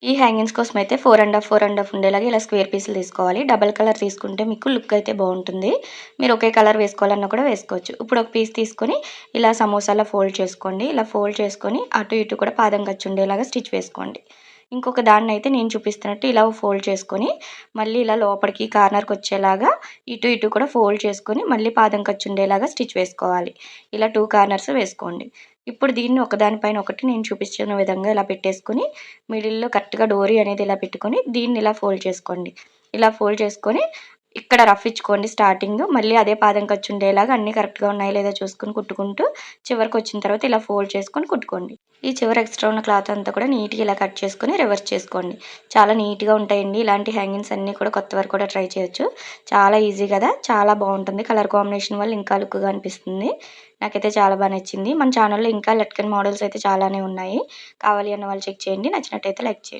ఈ హ్యాంగింగ్స్ కోసం అయితే 4 ½ ఉండేలాగా ఇలా స్క్వేర్ పీసులు తీసుకోవాలి. డబుల్ కలర్ తీసుకుంటే మీకు లుక్ అయితే బావుంటుంది. మీరు ఒకే కలర్ వేసుకోవాలన్నా కూడా వేసుకోవచ్చు. ఇప్పుడు ఒక పీస్ తీసుకొని ఇలా సమోసాలా ఫోల్డ్ చేసుకోండి. ఇలా ఫోల్డ్ చేసుకొని అటు ఇటు కూడా పాదం ఖర్చు ఉండేలాగా స్టిచ్ వేసుకోండి. ఇంకొక దాన్నయితే నేను చూపిస్తున్నట్టు ఇలా ఫోల్డ్ చేసుకొని, మళ్ళీ ఇలా లోపలికి కార్నర్‌కొచ్చేలాగా ఇటు ఇటు కూడా ఫోల్డ్ చేసుకొని, మళ్ళీ పాదం ఖర్చు ఉండేలాగా స్టిచ్ వేసుకోవాలి. ఇలా 2 కార్నర్స్ వేసుకోండి. ఇప్పుడు దీన్ని ఒకదాని పైన ఒకటి నేను చూపించిన విధంగా ఇలా పెట్టేసుకొని, మిడిల్‌లో కరెక్ట్‌గా డోరీ అనేది ఇలా పెట్టుకొని, దీన్ని ఇలా ఫోల్డ్ చేసుకోండి. ఇలా ఫోల్డ్ చేసుకొని, ఇక్కడ రఫ్ ఇచ్చుకోండి స్టార్టింగు. మళ్ళీ అదే పాదం ఖర్చు ఉండేలాగా అన్నీ కరెక్ట్‌గా ఉన్నాయో లేదో చూసుకొని కుట్టుకుంటూ, చివరికొచ్చిన తర్వాత ఇలా ఫోల్డ్ చేసుకొని కుట్టుకోండి. ఈ చివర ఎక్స్‌ట్రా ఉన్న క్లాత్ అంతా కూడా నీట్‌గా ఇలా కట్ చేసుకొని రివర్స్ చేసుకోండి. చాలా నీట్‌గా ఉంటాయండి. ఇలాంటి హ్యాంగింగ్స్ అన్నీ కూడా కొత్తవారు కూడా ట్రై చేయొచ్చు. చాలా ఈజీ కదా! చాలా బావుంటుంది. కలర్ కాంబినేషన్ వల్ల ఇంకా లుక్‌గా అనిపిస్తుంది. నాకైతే చాలా బా నచ్చింది. మన ఛానెల్‌లో ఇంకా లట్కన్ మోడల్స్ అయితే చాలానే ఉన్నాయి. కావాలి అన్న వాళ్ళు చెక్ చేయండి. నచ్చినట్టయితే లైక్ చేయండి.